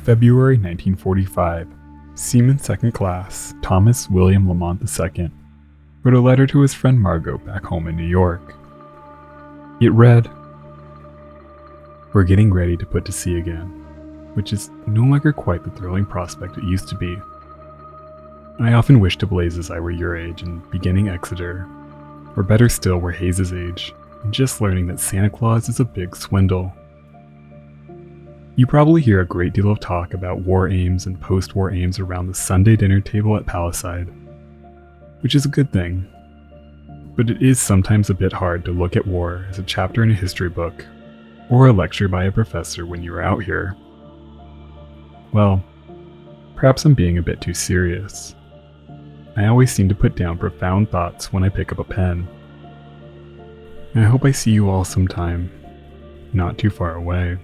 February 1945, Seaman Second Class Thomas William Lamont II wrote a letter to his friend Margot back home in New York. It read, "We're getting ready to put to sea again, which is no longer quite the thrilling prospect it used to be. I often wished to blazes I were your age and beginning Exeter, or better still were Hayes's age, and just learning that Santa Claus is a big swindle. You probably hear a great deal of talk about war aims and post-war aims around the Sunday dinner table at Palisade, which is a good thing. But it is sometimes a bit hard to look at war as a chapter in a history book, or a lecture by a professor when you are out here. Well, perhaps I'm being a bit too serious. I always seem to put down profound thoughts when I pick up a pen. I hope I see you all sometime, not too far away."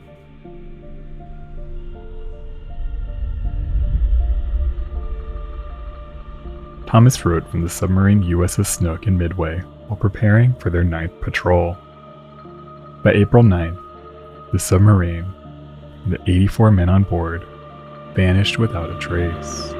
Thomas wrote from the submarine USS Snook in Midway while preparing for their 9th patrol. By April 9th, the submarine and the 84 men on board vanished without a trace.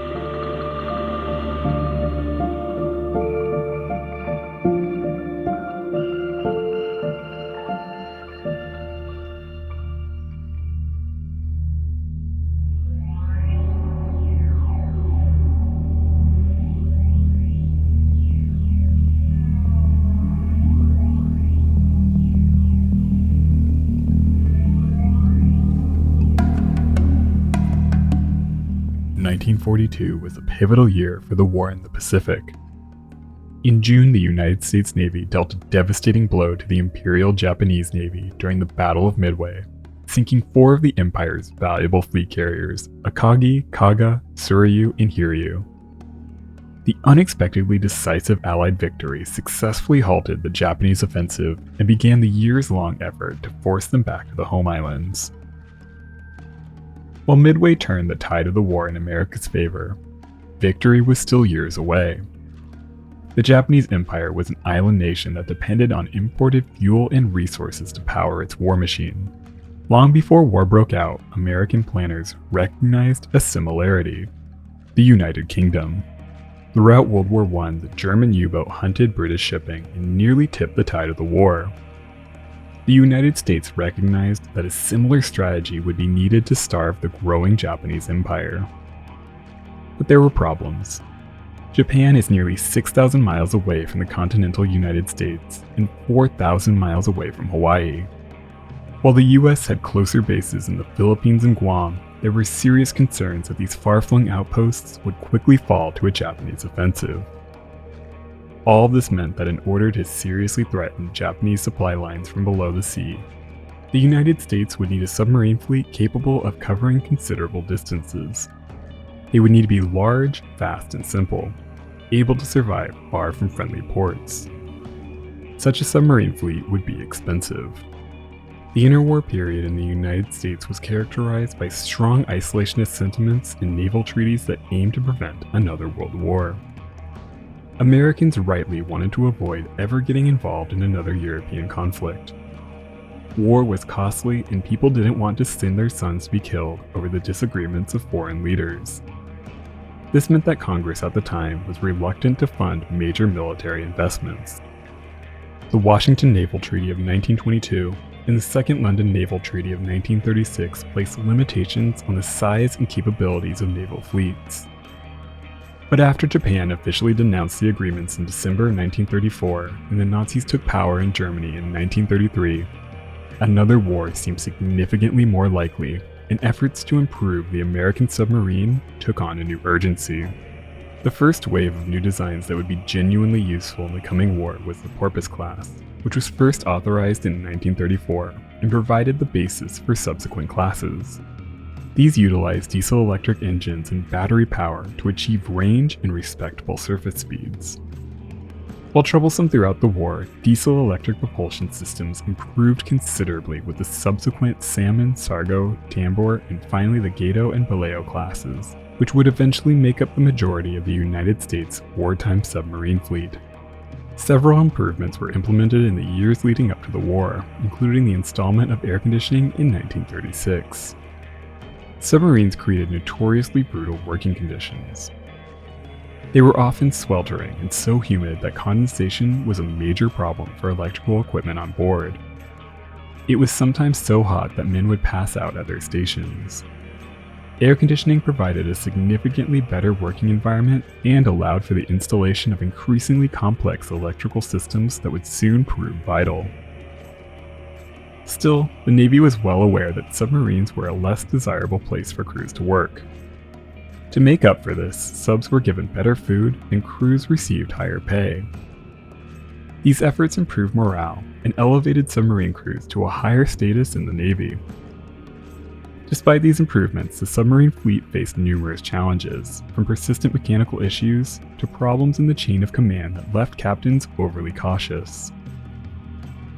"1942 was a pivotal year for the war in the Pacific. In June, the United States Navy dealt a devastating blow to the Imperial Japanese Navy during the Battle of Midway, sinking 4 of the Empire's valuable fleet carriers, Akagi, Kaga, Suryu, and Hiryu. The unexpectedly decisive Allied victory successfully halted the Japanese offensive and began the years-long effort to force them back to the home islands. While Midway turned the tide of the war in America's favor, victory was still years away. The Japanese Empire was an island nation that depended on imported fuel and resources to power its war machine. Long before war broke out, American planners recognized a similarity: the United Kingdom. Throughout World War I, the German U-boat hunted British shipping and nearly tipped the tide of the war. The United States recognized that a similar strategy would be needed to starve the growing Japanese Empire. But there were problems. Japan is nearly 6,000 miles away from the continental United States and 4,000 miles away from Hawaii. While the US had closer bases in the Philippines and Guam, there were serious concerns that these far-flung outposts would quickly fall to a Japanese offensive. All of this meant that in order to seriously threaten Japanese supply lines from below the sea, the United States would need a submarine fleet capable of covering considerable distances. They would need to be large, fast, and simple, able to survive far from friendly ports. Such a submarine fleet would be expensive. The interwar period in the United States was characterized by strong isolationist sentiments and naval treaties that aimed to prevent another world war. Americans rightly wanted to avoid ever getting involved in another European conflict. War was costly, and people didn't want to send their sons to be killed over the disagreements of foreign leaders. This meant that Congress at the time was reluctant to fund major military investments. The Washington Naval Treaty of 1922 and the Second London Naval Treaty of 1936 placed limitations on the size and capabilities of naval fleets. But after Japan officially denounced the agreements in December 1934 and the Nazis took power in Germany in 1933, another war seemed significantly more likely, and efforts to improve the American submarine took on a new urgency. The first wave of new designs that would be genuinely useful in the coming war was the Porpoise class, which was first authorized in 1934 and provided the basis for subsequent classes. These utilized diesel-electric engines and battery power to achieve range and respectable surface speeds. While troublesome throughout the war, diesel-electric propulsion systems improved considerably with the subsequent Salmon, Sargo, Tambor, and finally the Gato and Baleo classes, which would eventually make up the majority of the United States wartime submarine fleet. Several improvements were implemented in the years leading up to the war, including the installment of air conditioning in 1936. Submarines created notoriously brutal working conditions. They were often sweltering and so humid that condensation was a major problem for electrical equipment on board. It was sometimes so hot that men would pass out at their stations. Air conditioning provided a significantly better working environment and allowed for the installation of increasingly complex electrical systems that would soon prove vital. Still, the Navy was well aware that submarines were a less desirable place for crews to work. To make up for this, subs were given better food and crews received higher pay. These efforts improved morale and elevated submarine crews to a higher status in the Navy. Despite these improvements, the submarine fleet faced numerous challenges, from persistent mechanical issues to problems in the chain of command that left captains overly cautious.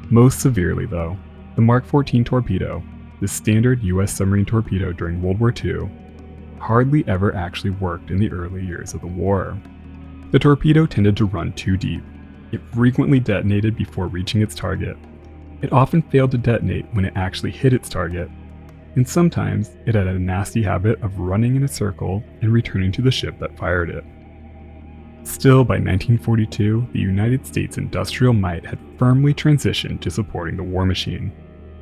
Most severely, though, the Mark 14 torpedo, the standard US submarine torpedo during World War II, hardly ever actually worked in the early years of the war. The torpedo tended to run too deep. It frequently detonated before reaching its target. It often failed to detonate when it actually hit its target, and sometimes it had a nasty habit of running in a circle and returning to the ship that fired it. Still, by 1942, the United States industrial might had firmly transitioned to supporting the war machine,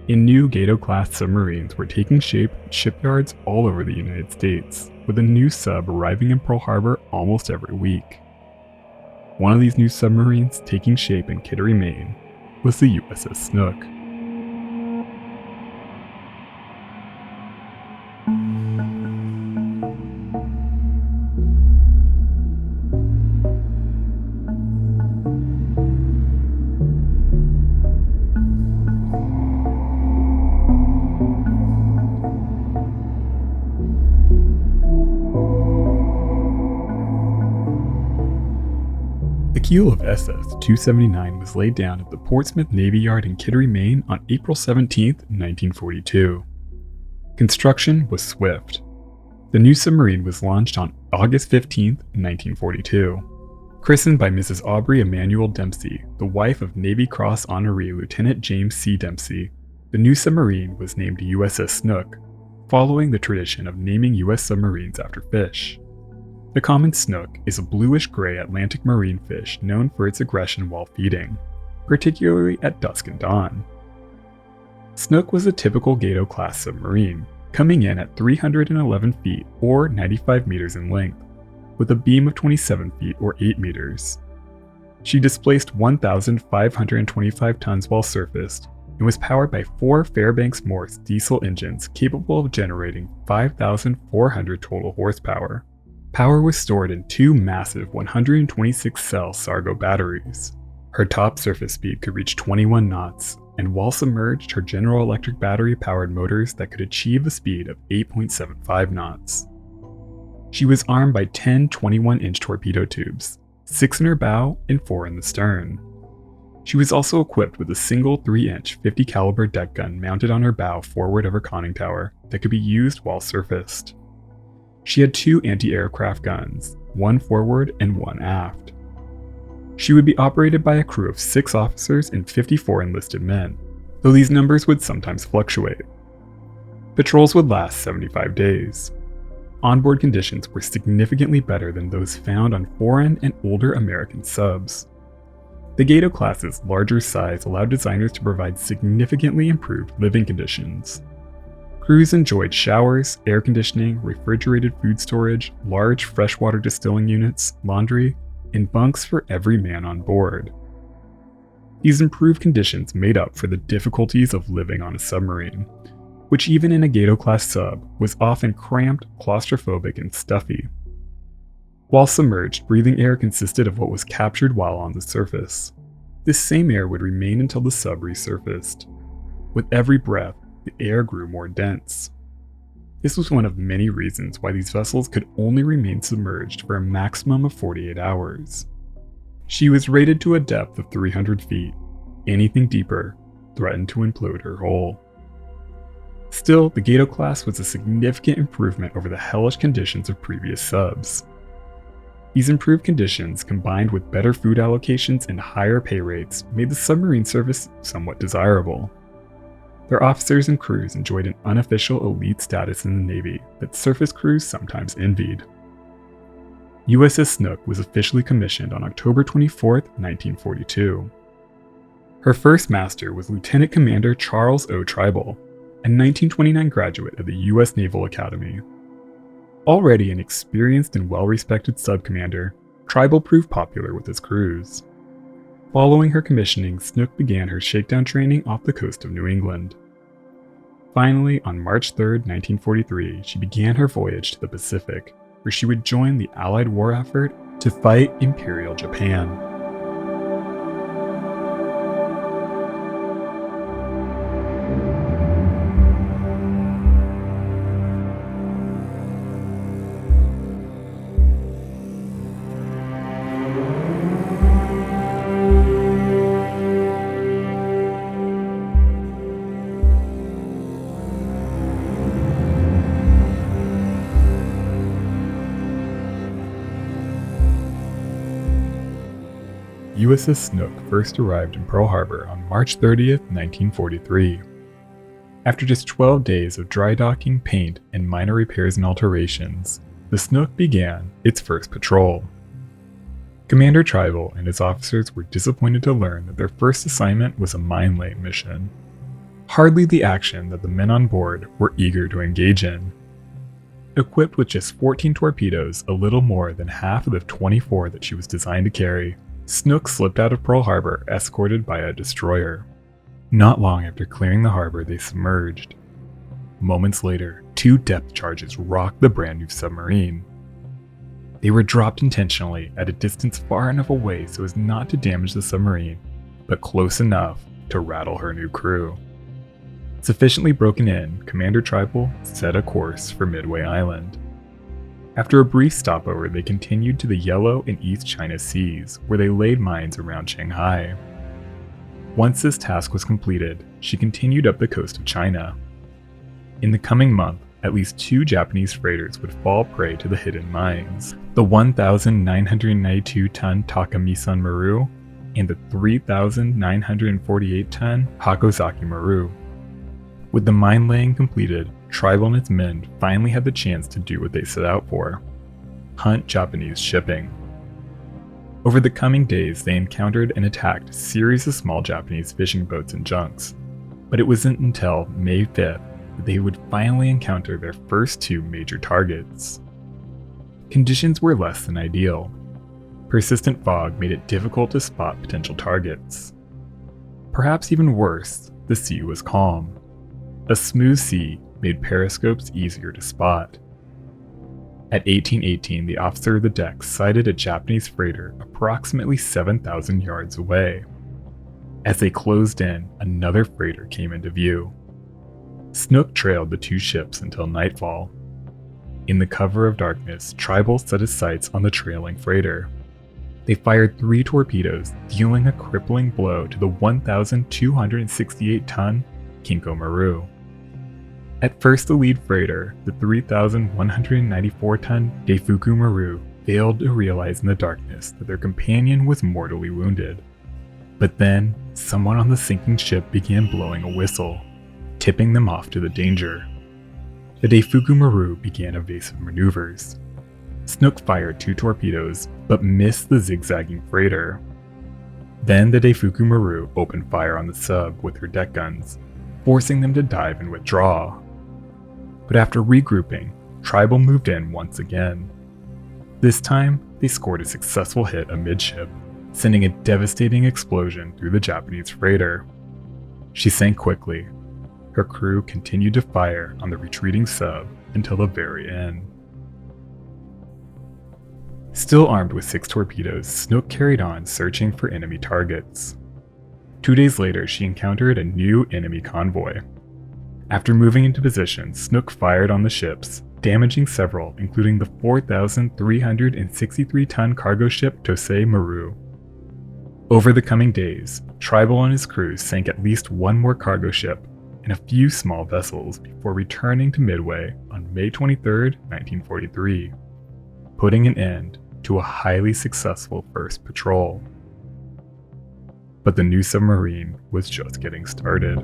and new Gato-class submarines were taking shape at shipyards all over the United States, with a new sub arriving in Pearl Harbor almost every week. One of these new submarines taking shape in Kittery, Maine, was the USS Snook. The keel of SS-279 was laid down at the Portsmouth Navy Yard in Kittery, Maine on April 17, 1942. Construction was swift. The new submarine was launched on August 15, 1942. Christened by Mrs. Aubrey Emanuel Dempsey, the wife of Navy Cross honoree Lieutenant James C. Dempsey, the new submarine was named USS Snook, following the tradition of naming U.S. submarines after fish. The common snook is a bluish-gray Atlantic marine fish known for its aggression while feeding, particularly at dusk and dawn. Snook was a typical Gato-class submarine, coming in at 311 feet or 95 meters in length, with a beam of 27 feet or 8 meters. She displaced 1,525 tons while surfaced and was powered by 4 Fairbanks Morse diesel engines capable of generating 5,400 total horsepower. Power was stored in 2 massive 126-cell Sargo batteries. Her top surface speed could reach 21 knots, and while submerged, her General Electric battery-powered motors that could achieve a speed of 8.75 knots. She was armed by 10 21-inch torpedo tubes, 6 in her bow and 4 in the stern. She was also equipped with a single 3-inch 50 caliber deck gun mounted on her bow forward of her conning tower that could be used while surfaced. She had 2 anti-aircraft guns, 1 forward and 1 aft. She would be operated by a crew of 6 officers and 54 enlisted men, though these numbers would sometimes fluctuate. Patrols would last 75 days. Onboard conditions were significantly better than those found on foreign and older American subs. The Gato class's larger size allowed designers to provide significantly improved living conditions. Crews enjoyed showers, air conditioning, refrigerated food storage, large freshwater distilling units, laundry, and bunks for every man on board. These improved conditions made up for the difficulties of living on a submarine, which even in a Gato-class sub was often cramped, claustrophobic, and stuffy. While submerged, breathing air consisted of what was captured while on the surface. This same air would remain until the sub resurfaced. With every breath, the air grew more dense. This was one of many reasons why these vessels could only remain submerged for a maximum of 48 hours. She was rated to a depth of 300 feet. Anything deeper threatened to implode her hull. Still, the Gato class was a significant improvement over the hellish conditions of previous subs. These improved conditions, combined with better food allocations and higher pay rates, made the submarine service somewhat desirable. Their officers and crews enjoyed an unofficial elite status in the Navy that surface crews sometimes envied. USS Snook was officially commissioned on October 24, 1942. Her first master was Lieutenant Commander Charles O. Tribal, a 1929 graduate of the U.S. Naval Academy. Already an experienced and well-respected subcommander, Tribal proved popular with his crews. Following her commissioning, Snook began her shakedown training off the coast of New England. Finally, on March 3, 1943, she began her voyage to the Pacific, where she would join the Allied war effort to fight Imperial Japan. USS Snook first arrived in Pearl Harbor on March 30, 1943. After just 12 days of dry docking, paint, and minor repairs and alterations, the Snook began its first patrol. Commander Tribal and his officers were disappointed to learn that their first assignment was a mine-laying mission. Hardly the action that the men on board were eager to engage in. Equipped with just 14 torpedoes, a little more than half of the 24 that she was designed to carry, Snook slipped out of Pearl Harbor escorted by a destroyer. Not long after clearing the harbor, they submerged. Moments later, 2 depth charges rocked the brand new submarine. They were dropped intentionally at a distance far enough away so as not to damage the submarine, but close enough to rattle her new crew. Sufficiently broken in, Commander Tribal set a course for Midway Island. After a brief stopover, they continued to the Yellow and East China Seas, where they laid mines around Shanghai. Once this task was completed, she continued up the coast of China. In the coming month, at least 2 Japanese freighters would fall prey to the hidden mines, the 1,992-ton Takamisan Maru and the 3,948-ton Hakozaki Maru. With the mine laying completed, Tribal and its men finally had the chance to do what they set out for: hunt Japanese shipping. Over the coming days, they encountered and attacked a series of small Japanese fishing boats and junks, but it wasn't until May 5th that they would finally encounter their first 2 major targets. Conditions were less than ideal. Persistent fog made it difficult to spot potential targets. Perhaps even worse, the sea was calm. A smooth sea made periscopes easier to spot. At 1818, the officer of the deck sighted a Japanese freighter approximately 7,000 yards away. As they closed in, another freighter came into view. Snook trailed the 2 ships until nightfall. In the cover of darkness, Tribal set his sights on the trailing freighter. They fired 3 torpedoes, dealing a crippling blow to the 1,268-ton Kinko Maru. At first, the lead freighter, the 3,194-ton Deifuku Maru, failed to realize in the darkness that their companion was mortally wounded. But then, someone on the sinking ship began blowing a whistle, tipping them off to the danger. The Deifuku Maru began evasive maneuvers. Snook fired 2 torpedoes, but missed the zigzagging freighter. Then the Deifuku Maru opened fire on the sub with her deck guns, forcing them to dive and withdraw. But after regrouping, Tribal moved in once again. This time, they scored a successful hit amidship, sending a devastating explosion through the Japanese freighter. She sank quickly. Her crew continued to fire on the retreating sub until the very end. Still armed with 6 torpedoes, Snook carried on searching for enemy targets. 2 days later, she encountered a new enemy convoy. After moving into position, Snook fired on the ships, damaging several, including the 4,363-ton cargo ship Tosei Maru. Over the coming days, Tribal and his crew sank at least 1 more cargo ship and a few small vessels before returning to Midway on May 23, 1943, putting an end to a highly successful first patrol. But the new submarine was just getting started.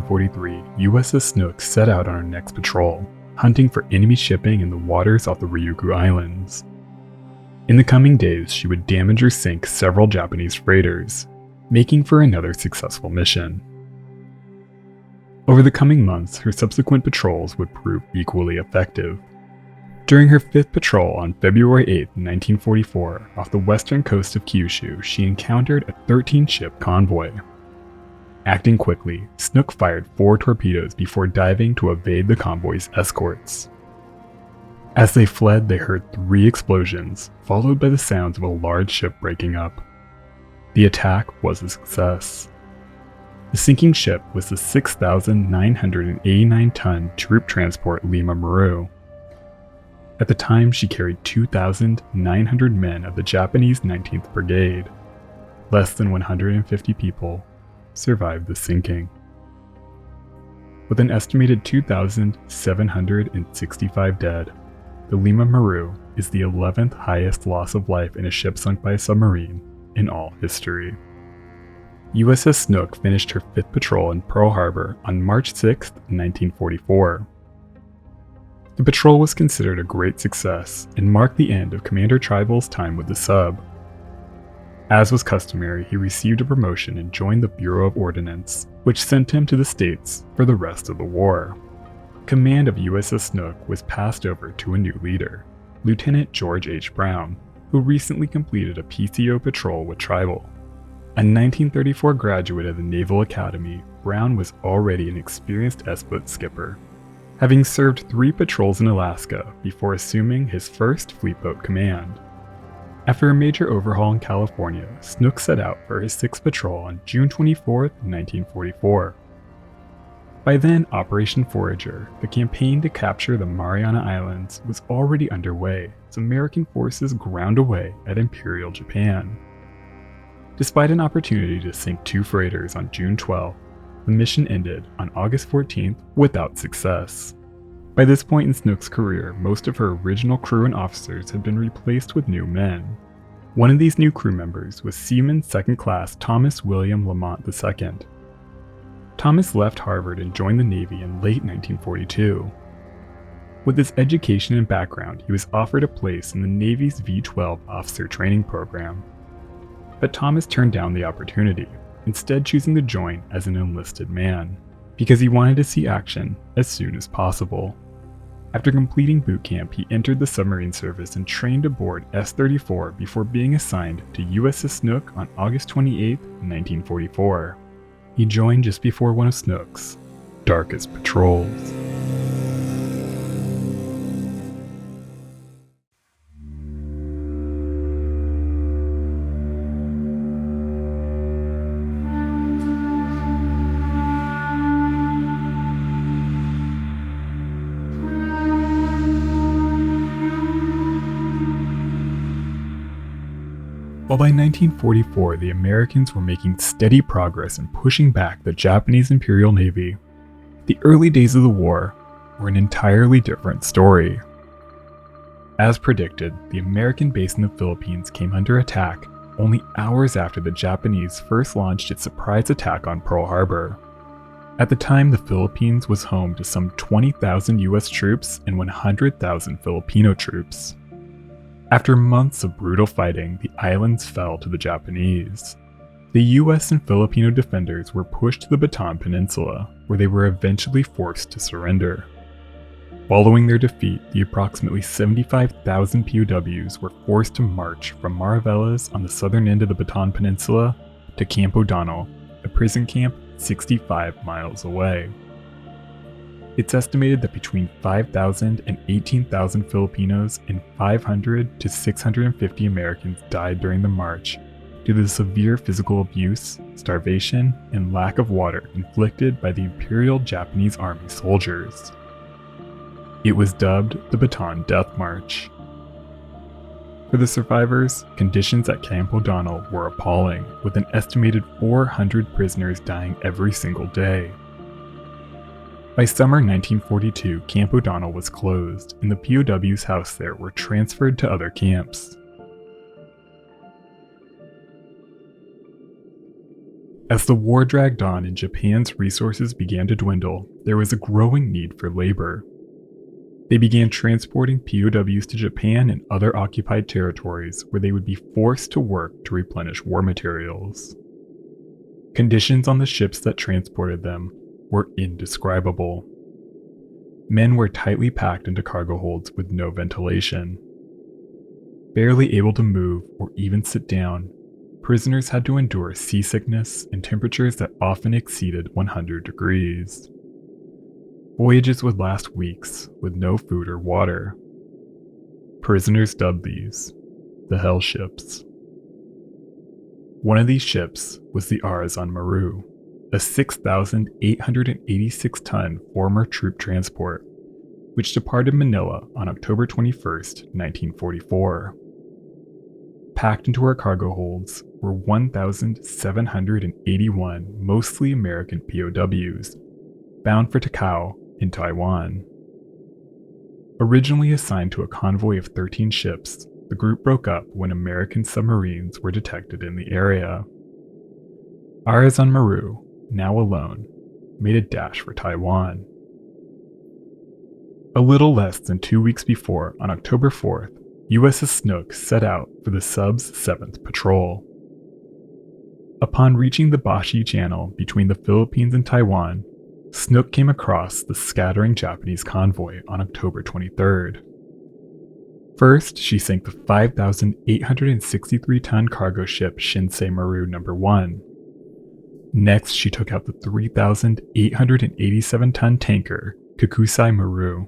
1943, USS Snook set out on her next patrol, hunting for enemy shipping in the waters off the Ryukyu Islands. In the coming days, she would damage or sink several Japanese freighters, making for another successful mission. Over the coming months, her subsequent patrols would prove equally effective. During her fifth patrol on February 8, 1944, off the western coast of Kyushu, she encountered a 13-ship convoy. Acting quickly, Snook fired 4 torpedoes before diving to evade the convoy's escorts. As they fled, they heard 3 explosions, followed by the sounds of a large ship breaking up. The attack was a success. The sinking ship was the 6,989-ton troop transport Lima Maru. At the time, she carried 2,900 men of the Japanese 19th Brigade. Less than 150 people survived the sinking. With an estimated 2,765 dead, the Lima Maru is the 11th highest loss of life in a ship sunk by a submarine in all history. USS Snook finished her 5th patrol in Pearl Harbor on March 6, 1944. The patrol was considered a great success and marked the end of Commander Triball's time with the sub. As was customary, he received a promotion and joined the Bureau of Ordnance, which sent him to the States for the rest of the war. Command of USS Snook was passed over to a new leader, Lieutenant George H. Brown, who recently completed a PCO patrol with Triball. A 1934 graduate of the Naval Academy, Brown was already an experienced S-boat skipper, having served 3 patrols in Alaska before assuming his first fleet boat command. After a major overhaul in California, Snook set out for his 6th patrol on June 24, 1944. By then, Operation Forager, the campaign to capture the Mariana Islands, was already underway as American forces ground away at Imperial Japan. Despite an opportunity to sink 2 freighters on June 12, the mission ended on August 14th without success. By this point in Snook's career, most of her original crew and officers had been replaced with new men. One of these new crew members was Seaman 2nd Class Thomas William Lamont II. Thomas left Harvard and joined the Navy in late 1942. With his education and background, he was offered a place in the Navy's V-12 officer training program. But Thomas turned down the opportunity, instead choosing to join as an enlisted man, because he wanted to see action as soon as possible. After completing boot camp, he entered the submarine service and trained aboard S-34 before being assigned to USS Snook on August 28, 1944. He joined just before one of Snook's darkest patrols. While by 1944 the Americans were making steady progress in pushing back the Japanese Imperial Navy, the early days of the war were an entirely different story. As predicted, the American base in the Philippines came under attack only hours after the Japanese first launched its surprise attack on Pearl Harbor. At the time, the Philippines was home to some 20,000 US troops and 100,000 Filipino troops. After months of brutal fighting, the islands fell to the Japanese. The US and Filipino defenders were pushed to the Bataan Peninsula, where they were eventually forced to surrender. Following their defeat, the approximately 75,000 POWs were forced to march from Mariveles on the southern end of the Bataan Peninsula to Camp O'Donnell, a prison camp 65 miles away. It's estimated that between 5,000 and 18,000 Filipinos and 500 to 650 Americans died during the march due to the severe physical abuse, starvation, and lack of water inflicted by the Imperial Japanese Army soldiers. It was dubbed the Bataan Death March. For the survivors, conditions at Camp O'Donnell were appalling, with an estimated 400 prisoners dying every single day. By summer 1942, Camp O'Donnell was closed, and the POWs housed there were transferred to other camps. As the war dragged on and Japan's resources began to dwindle, there was a growing need for labor. They began transporting POWs to Japan and other occupied territories where they would be forced to work to replenish war materials. Conditions on the ships that transported them were indescribable. Men were tightly packed into cargo holds with no ventilation. Barely able to move or even sit down, prisoners had to endure seasickness and temperatures that often exceeded 100 degrees. Voyages would last weeks with no food or water. Prisoners dubbed these the Hell Ships. One of these ships was the Arizon Maru, a 6,886-ton former troop transport, which departed Manila on October 21, 1944. Packed into her cargo holds were 1,781 mostly American POWs, bound for Takao in Taiwan. Originally assigned to a convoy of 13 ships, the group broke up when American submarines were detected in the area. Arizon Maru, now alone, made a dash for Taiwan. A little less than 2 weeks before, on October 4th, USS Snook set out for the sub's 7th patrol. Upon reaching the Bashi Channel between the Philippines and Taiwan, Snook came across the scattering Japanese convoy on October 23rd. First, she sank the 5,863-ton cargo ship Shinsei Maru No. 1. Next, she took out the 3,887-ton tanker Kakusai Maru.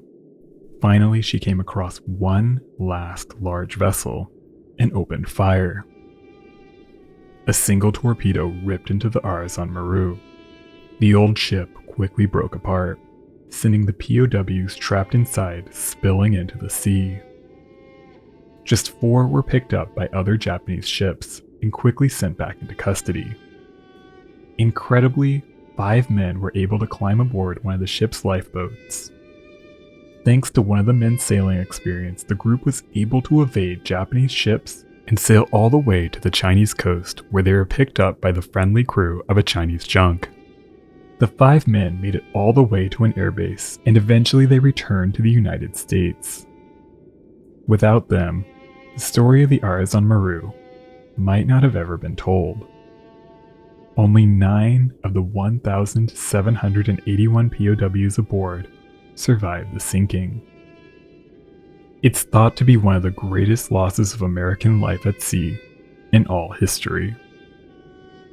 Finally, she came across one last large vessel and opened fire. A single torpedo ripped into the Arizon Maru. The old ship quickly broke apart, sending the POWs trapped inside spilling into the sea. Just 4 were picked up by other Japanese ships and quickly sent back into custody. Incredibly, 5 men were able to climb aboard one of the ship's lifeboats. Thanks to one of the men's sailing experience, the group was able to evade Japanese ships and sail all the way to the Chinese coast, where they were picked up by the friendly crew of a Chinese junk. The 5 men made it all the way to an airbase, and eventually they returned to the United States. Without them, the story of the Arizon Maru might not have ever been told. Only 9 of the 1,781 POWs aboard survived the sinking. It's thought to be one of the greatest losses of American life at sea in all history.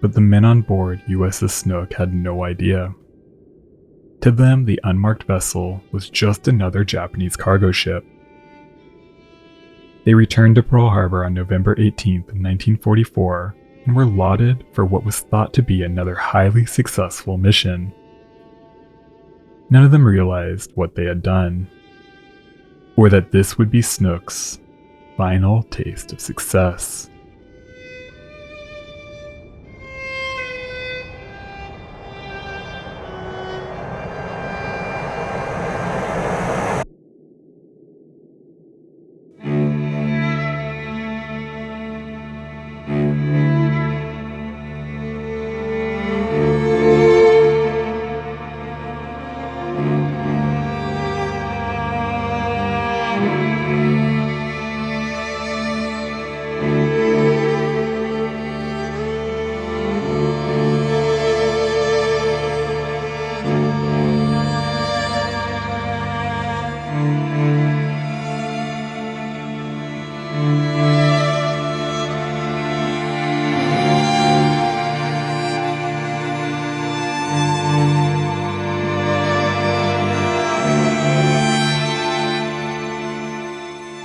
But the men on board USS Snook had no idea. To them, the unmarked vessel was just another Japanese cargo ship. They returned to Pearl Harbor on November 18, 1944, and were lauded for what was thought to be another highly successful mission. None of them realized what they had done, or that this would be Snook's final taste of success.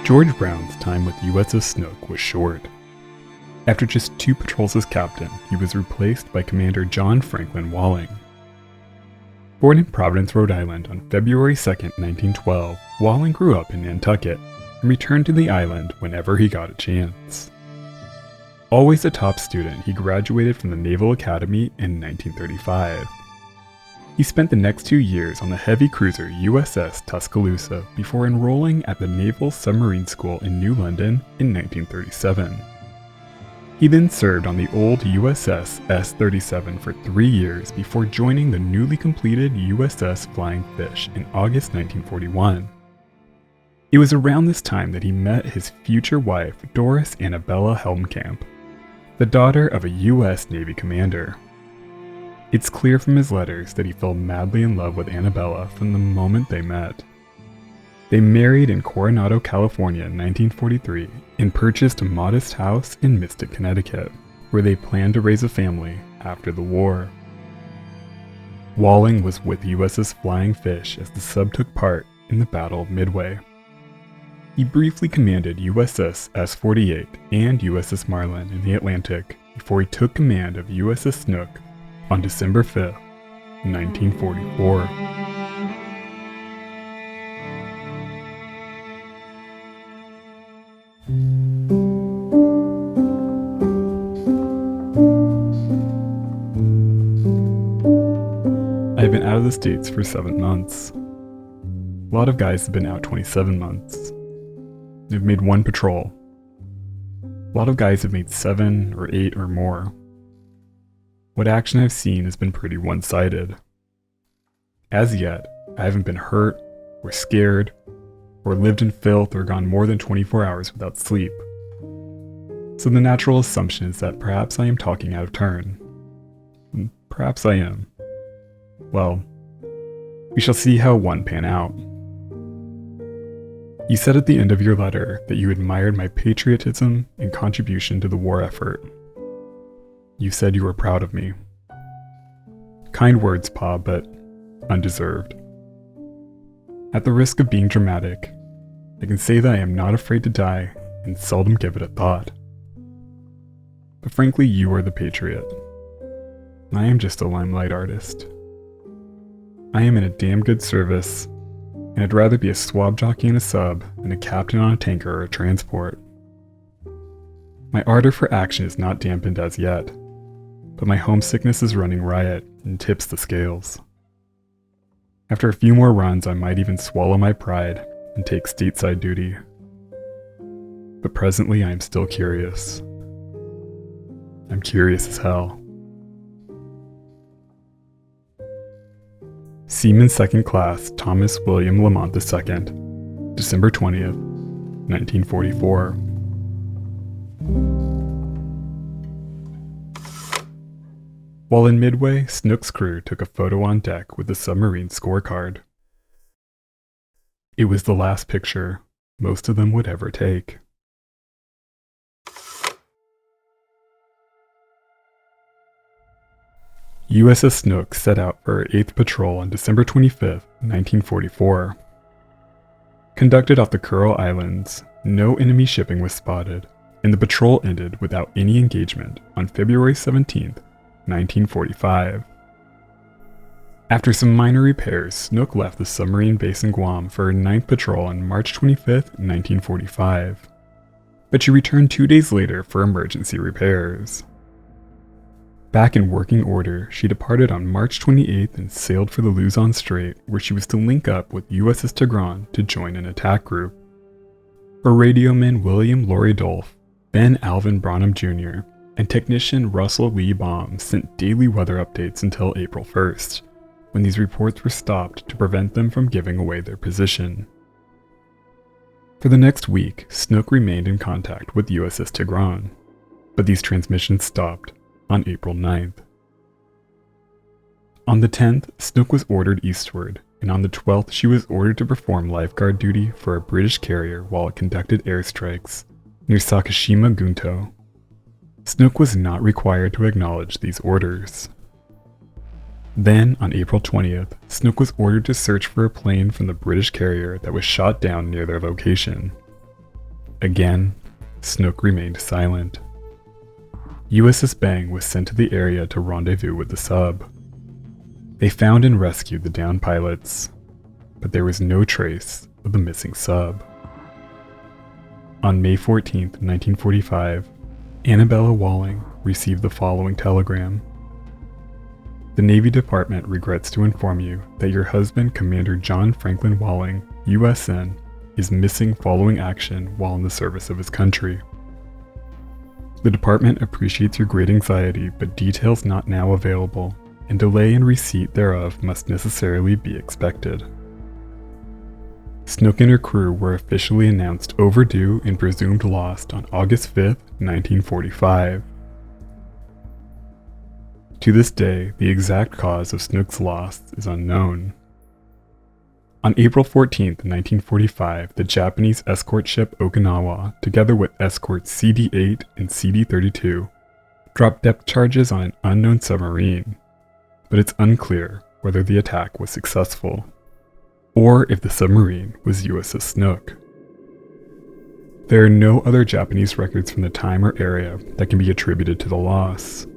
George Brown's time with USS Snook was short. After just 2 patrols as captain, he was replaced by Commander John Franklin Walling. Born in Providence, Rhode Island on February 2, 1912, Walling grew up in Nantucket and returned to the island whenever he got a chance. Always a top student, he graduated from the Naval Academy in 1935. He spent the next 2 years on the heavy cruiser USS Tuscaloosa before enrolling at the Naval Submarine School in New London in 1937. He then served on the old USS S-37 for 3 years before joining the newly completed USS Flying Fish in August 1941. It was around this time that he met his future wife, Doris Annabella Helmkamp, the daughter of a U.S. Navy commander. It's clear from his letters that he fell madly in love with Annabella from the moment they met. They married in Coronado, California in 1943 and purchased a modest house in Mystic, Connecticut, where they planned to raise a family after the war. Walling was with USS Flying Fish as the sub took part in the Battle of Midway. He briefly commanded USS S-48 and USS Marlin in the Atlantic before he took command of USS Snook on December 5, 1944. I've been out of the States for 7 months. A lot of guys have been out 27 months. They've made 1 patrol. A lot of guys have made 7 or 8 or more. What action I've seen has been pretty one-sided. As yet, I haven't been hurt, or scared, or lived in filth or gone more than 24 hours without sleep. So the natural assumption is that perhaps I am talking out of turn. And perhaps I am. Well, we shall see how one pan out. You said at the end of your letter that you admired my patriotism and contribution to the war effort. You said you were proud of me. Kind words, Pa, but undeserved. At the risk of being dramatic, I can say that I am not afraid to die and seldom give it a thought. But frankly, you are the patriot. I am just a limelight artist. I am in a damn good service, and I'd rather be a swab jockey in a sub than a captain on a tanker or a transport. My ardor for action is not dampened as yet, but my homesickness is running riot and tips the scales. After a few more runs, I might even swallow my pride and take stateside duty. But presently, I am still curious. I'm curious as hell. Seaman 2nd Class Thomas William Lamont II, December 20th, 1944. While in Midway, Snook's crew took a photo on deck with the submarine scorecard. It was the last picture most of them would ever take. USS Snook set out for her 8th patrol on December 25, 1944. Conducted off the Kuril Islands, no enemy shipping was spotted, and the patrol ended without any engagement on February 17, 1945. After some minor repairs, Snook left the submarine base in Guam for her 9th patrol on March 25, 1945, but she returned 2 days later for emergency repairs. Back in working order, she departed on March 28th and sailed for the Luzon Strait, where she was to link up with USS Tigran to join an attack group. Her radioman William Laurie Dolph, Ben Alvin Branham Jr., and technician Russell Lee Baum sent daily weather updates until April 1st, when these reports were stopped to prevent them from giving away their position. For the next week, Snook remained in contact with USS Tigran, but these transmissions stopped on April 9th. On the 10th, Snook was ordered eastward, and on the 12th she was ordered to perform lifeguard duty for a British carrier while it conducted airstrikes near Sakashima Gunto. Snook was not required to acknowledge these orders. Then, on April 20th, Snook was ordered to search for a plane from the British carrier that was shot down near their location. Again, Snook remained silent. USS Bang was sent to the area to rendezvous with the sub. They found and rescued the downed pilots, but there was no trace of the missing sub. On May 14, 1945, Annabella Walling received the following telegram. The Navy Department regrets to inform you that your husband, Commander John Franklin Walling, USN, is missing following action while in the service of his country. The department appreciates your great anxiety, but details not now available, and delay in receipt thereof must necessarily be expected. Snook and her crew were officially announced overdue and presumed lost on August 5, 1945. To this day, the exact cause of Snook's loss is unknown. On April 14, 1945, the Japanese escort ship Okinawa, together with escorts CD-8 and CD-32, dropped depth charges on an unknown submarine, but it's unclear whether the attack was successful, or if the submarine was USS Snook. There are no other Japanese records from the time or area that can be attributed to the loss.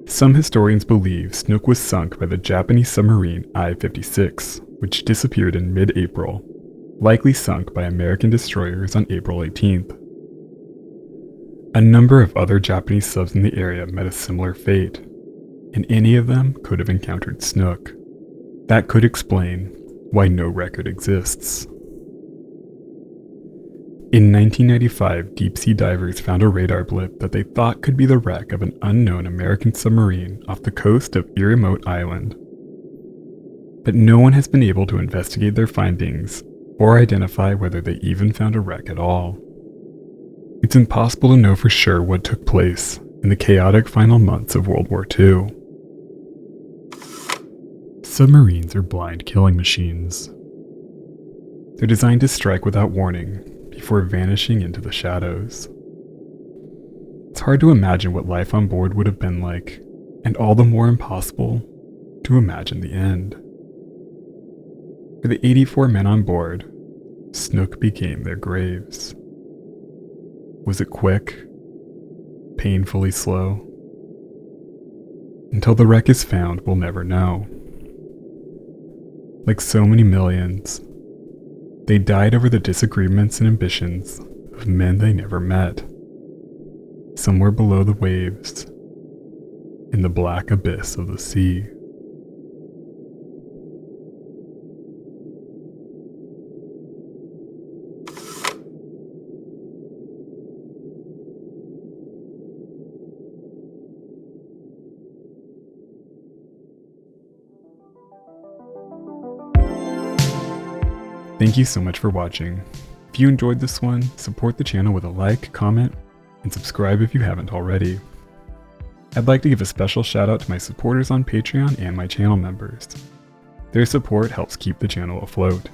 Some historians believe Snook was sunk by the Japanese submarine I-56, which disappeared in mid-April, likely sunk by American destroyers on April 18th. A number of other Japanese subs in the area met a similar fate, and any of them could have encountered Snook. That could explain why no record exists. In 1995, deep-sea divers found a radar blip that they thought could be the wreck of an unknown American submarine off the coast of Iriomote Island. But no one has been able to investigate their findings or identify whether they even found a wreck at all. It's impossible to know for sure what took place in the chaotic final months of World War II. Submarines are blind killing machines. They're designed to strike without warning before vanishing into the shadows. It's hard to imagine what life on board would have been like, and all the more impossible to imagine the end. For the 84 men on board, Snook became their graves. Was it quick? Painfully slow? Until the wreck is found, we'll never know. Like so many millions, they died over the disagreements and ambitions of men they never met, somewhere below the waves, in the black abyss of the sea. Thank you so much for watching. If you enjoyed this one, support the channel with a like, comment, and subscribe if you haven't already. I'd like to give a special shout out to my supporters on Patreon and my channel members. Their support helps keep the channel afloat.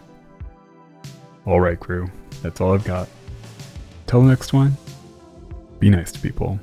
Alright crew, that's all I've got. Till the next one, be nice to people.